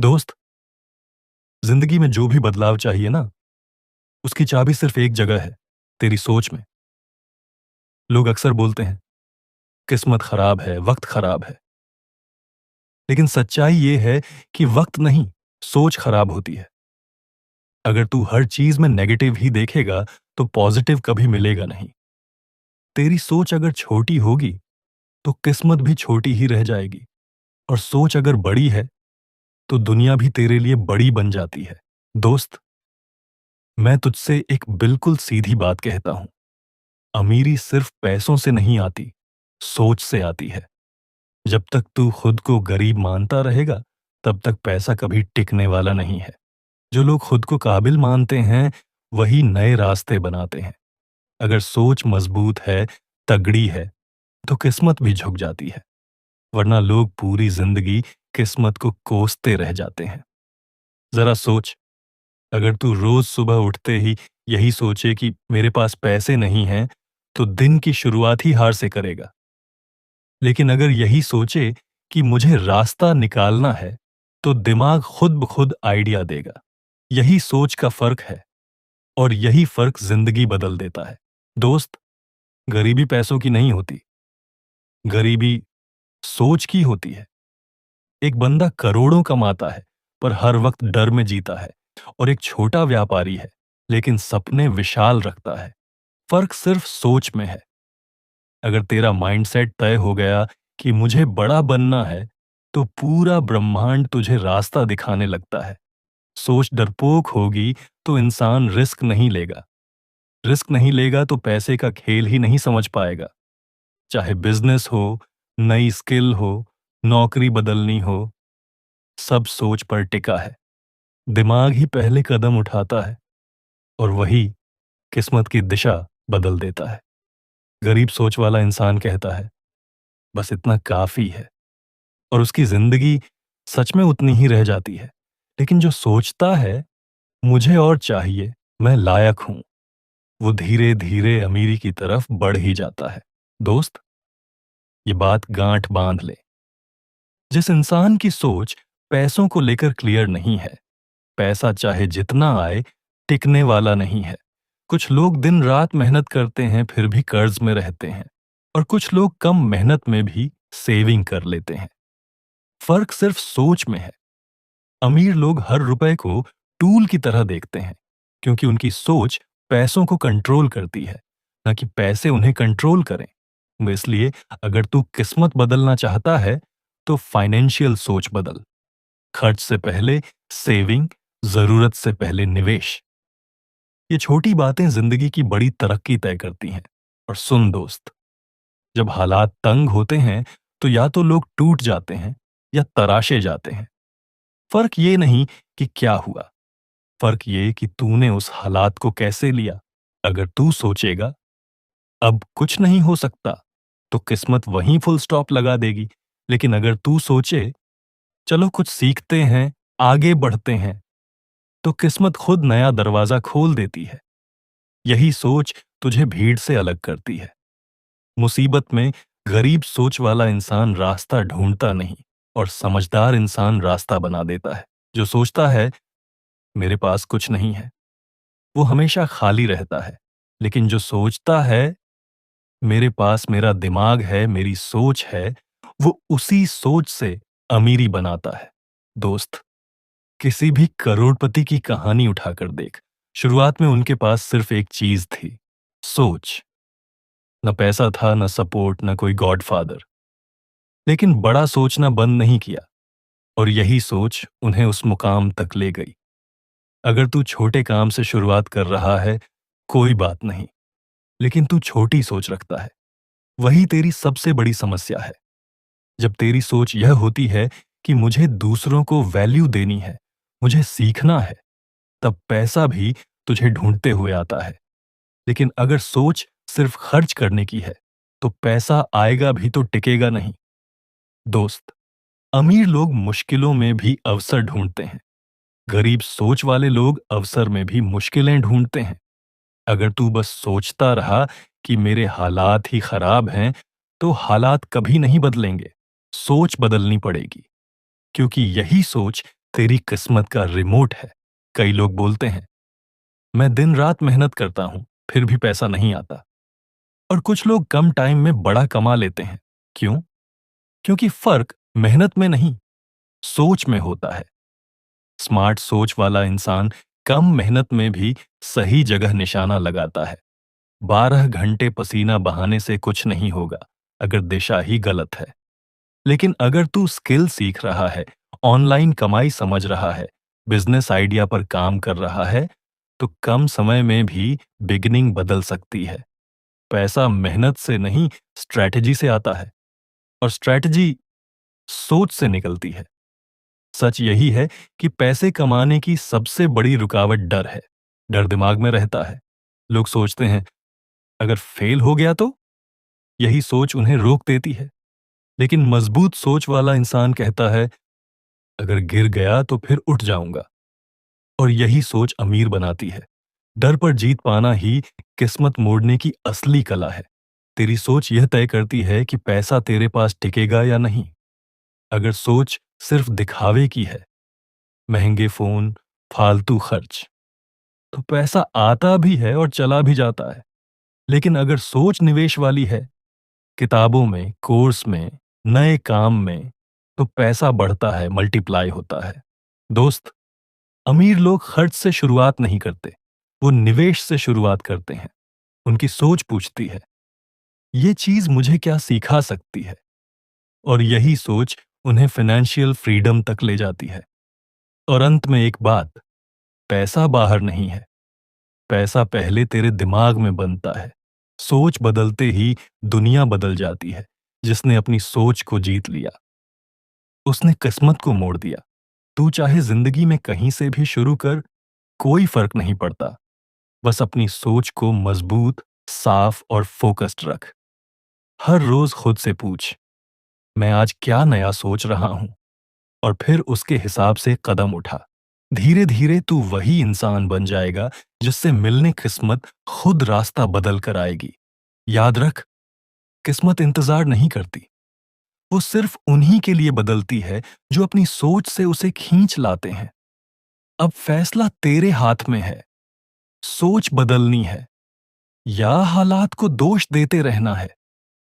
दोस्त, जिंदगी में जो भी बदलाव चाहिए ना, उसकी चाबी सिर्फ एक जगह है, तेरी सोच में। लोग अक्सर बोलते हैं, किस्मत खराब है, वक्त खराब है। लेकिन सच्चाई ये है कि वक्त नहीं, सोच खराब होती है। अगर तू हर चीज में नेगेटिव ही देखेगा, तो पॉजिटिव कभी मिलेगा नहीं। तेरी सोच अगर छोटी होगी, तो किस्मत भी छोटी ही रह जाएगी। और सोच अगर बड़ी है, तो दुनिया भी तेरे लिए बड़ी बन जाती है। दोस्त, मैं तुझसे एक बिल्कुल सीधी बात कहता हूं। अमीरी सिर्फ पैसों से नहीं आती, सोच से आती है। जब तक तू खुद को गरीब मानता रहेगा, तब तक पैसा कभी टिकने वाला नहीं है। जो लोग खुद को काबिल मानते हैं, वही नए रास्ते बनाते हैं। अगर सोच मजबूत है, तगड़ी है, तो किस्मत भी झुक जाती है। वरना लोग पूरी जिंदगी किस्मत को कोसते रह जाते हैं। जरा सोच, अगर तू रोज सुबह उठते ही यही सोचे कि मेरे पास पैसे नहीं हैं, तो दिन की शुरुआत ही हार से करेगा। लेकिन अगर यही सोचे कि मुझे रास्ता निकालना है, तो दिमाग खुद ब खुद आइडिया देगा। यही सोच का फर्क है, और यही फर्क जिंदगी बदल देता है। दोस्त, गरीबी पैसों की नहीं होती, गरीबी सोच की होती है। एक बंदा करोड़ों कमाता है, पर हर वक्त डर में जीता है। और एक छोटा व्यापारी है, लेकिन सपने विशाल रखता है। फर्क सिर्फ सोच में है। अगर तेरा माइंडसेट तय हो गया कि मुझे बड़ा बनना है, तो पूरा ब्रह्मांड तुझे रास्ता दिखाने लगता है। सोच डरपोक होगी, तो इंसान रिस्क नहीं लेगा। रिस्क नहीं लेगा तो पैसे का खेल ही नहीं समझ पाएगा। चाहे बिजनेस हो, नई स्किल हो, नौकरी बदलनी हो, सब सोच पर टिका है। दिमाग ही पहले कदम उठाता है, और वही किस्मत की दिशा बदल देता है। गरीब सोच वाला इंसान कहता है, बस इतना काफी है, और उसकी जिंदगी सच में उतनी ही रह जाती है। लेकिन जो सोचता है, मुझे और चाहिए, मैं लायक हूं, वो धीरे धीरे अमीरी की तरफ बढ़ ही जाता है। दोस्त, ये बात गांठ बांध ले। जिस इंसान की सोच पैसों को लेकर क्लियर नहीं है, पैसा चाहे जितना आए, टिकने वाला नहीं है। कुछ लोग दिन रात मेहनत करते हैं, फिर भी कर्ज में रहते हैं। और कुछ लोग कम मेहनत में भी सेविंग कर लेते हैं। फर्क सिर्फ सोच में है। अमीर लोग हर रुपए को टूल की तरह देखते हैं, क्योंकि उनकी सोच पैसों को कंट्रोल करती है, न कि पैसे उन्हें कंट्रोल करें। इसलिए अगर तू किस्मत बदलना चाहता है, तो फाइनेंशियल सोच बदल। खर्च से पहले सेविंग, जरूरत से पहले निवेश। ये छोटी बातें जिंदगी की बड़ी तरक्की तय करती हैं। और सुन दोस्त, जब हालात तंग होते हैं, तो या तो लोग टूट जाते हैं, या तराशे जाते हैं। फर्क ये नहीं कि क्या हुआ, फर्क ये कि तूने उस हालात को कैसे लिया। अगर तू सोचेगा, अब कुछ नहीं हो सकता, तो किस्मत वहीं फुल स्टॉप लगा देगी। लेकिन अगर तू सोचे, चलो कुछ सीखते हैं, आगे बढ़ते हैं, तो किस्मत खुद नया दरवाजा खोल देती है। यही सोच तुझे भीड़ से अलग करती है। मुसीबत में गरीब सोच वाला इंसान रास्ता ढूंढता नहीं, और समझदार इंसान रास्ता बना देता है। जो सोचता है, मेरे पास कुछ नहीं है, वो हमेशा खाली रहता है। लेकिन जो सोचता है, मेरे पास मेरा दिमाग है, मेरी सोच है, वो उसी सोच से अमीरी बनाता है। दोस्त, किसी भी करोड़पति की कहानी उठाकर देख। शुरुआत में उनके पास सिर्फ एक चीज थी, सोच। न पैसा था, न सपोर्ट, न कोई गॉडफादर। लेकिन बड़ा सोचना बंद नहीं किया, और यही सोच उन्हें उस मुकाम तक ले गई। अगर तू छोटे काम से शुरुआत कर रहा है, कोई बात नहीं। लेकिन तू छोटी सोच रखता है, वही तेरी सबसे बड़ी समस्या है। जब तेरी सोच यह होती है कि मुझे दूसरों को वैल्यू देनी है, मुझे सीखना है, तब पैसा भी तुझे ढूंढते हुए आता है। लेकिन अगर सोच सिर्फ खर्च करने की है, तो पैसा आएगा भी तो टिकेगा नहीं। दोस्त, अमीर लोग मुश्किलों में भी अवसर ढूंढते हैं। गरीब सोच वाले लोग अवसर में भी मुश्किलें ढूंढते हैं। अगर तू बस सोचता रहा कि मेरे हालात ही खराब हैं, तो हालात कभी नहीं बदलेंगे। सोच बदलनी पड़ेगी, क्योंकि यही सोच तेरी किस्मत का रिमोट है। कई लोग बोलते हैं, मैं दिन रात मेहनत करता हूं, फिर भी पैसा नहीं आता। और कुछ लोग कम टाइम में बड़ा कमा लेते हैं। क्यों? क्योंकि फर्क मेहनत में नहीं, सोच में होता है। स्मार्ट सोच वाला इंसान कम मेहनत में भी सही जगह निशाना लगाता है। 12 घंटे पसीना बहाने से कुछ नहीं होगा अगर दिशा ही गलत है। लेकिन अगर तू स्किल सीख रहा है, ऑनलाइन कमाई समझ रहा है, बिजनेस आइडिया पर काम कर रहा है, तो कम समय में भी बिगिनिंग बदल सकती है। पैसा मेहनत से नहीं, स्ट्रैटेजी से आता है। और स्ट्रैटेजी सोच से निकलती है। सच यही है कि पैसे कमाने की सबसे बड़ी रुकावट डर है। डर दिमाग में रहता है। लोग सोचते हैं, अगर फेल हो गया तो? यही सोच उन्हें रोक देती है। लेकिन मजबूत सोच वाला इंसान कहता है, अगर गिर गया तो फिर उठ जाऊंगा। और यही सोच अमीर बनाती है। डर पर जीत पाना ही किस्मत मोड़ने की असली कला है। तेरी सोच यह तय करती है कि पैसा तेरे पास टिकेगा या नहीं। अगर सोच सिर्फ दिखावे की है, महंगे फोन, फालतू खर्च, तो पैसा आता भी है और चला भी जाता है। लेकिन अगर सोच निवेश वाली है, किताबों में, कोर्स में, नए काम में, तो पैसा बढ़ता है, मल्टीप्लाई होता है। दोस्त, अमीर लोग खर्च से शुरुआत नहीं करते, वो निवेश से शुरुआत करते हैं। उनकी सोच पूछती है, ये चीज मुझे क्या सिखा सकती है? और यही सोच उन्हें फाइनेंशियल फ्रीडम तक ले जाती है। और अंत में एक बात, पैसा बाहर नहीं है, पैसा पहले तेरे दिमाग में बनता है। सोच बदलते ही दुनिया बदल जाती है। जिसने अपनी सोच को जीत लिया, उसने किस्मत को मोड़ दिया। तू चाहे जिंदगी में कहीं से भी शुरू कर, कोई फर्क नहीं पड़ता। बस अपनी सोच को मजबूत, साफ और फोकस्ड रख। हर रोज खुद से पूछ, मैं आज क्या नया सोच रहा हूं? और फिर उसके हिसाब से कदम उठा। धीरे धीरे तू वही इंसान बन जाएगा जिससे मिलने किस्मत खुद रास्ता बदल कर आएगी। याद रख, किस्मत इंतजार नहीं करती, वो सिर्फ उन्हीं के लिए बदलती है जो अपनी सोच से उसे खींच लाते हैं। अब फैसला तेरे हाथ में है। सोच बदलनी है या हालात को दोष देते रहना है।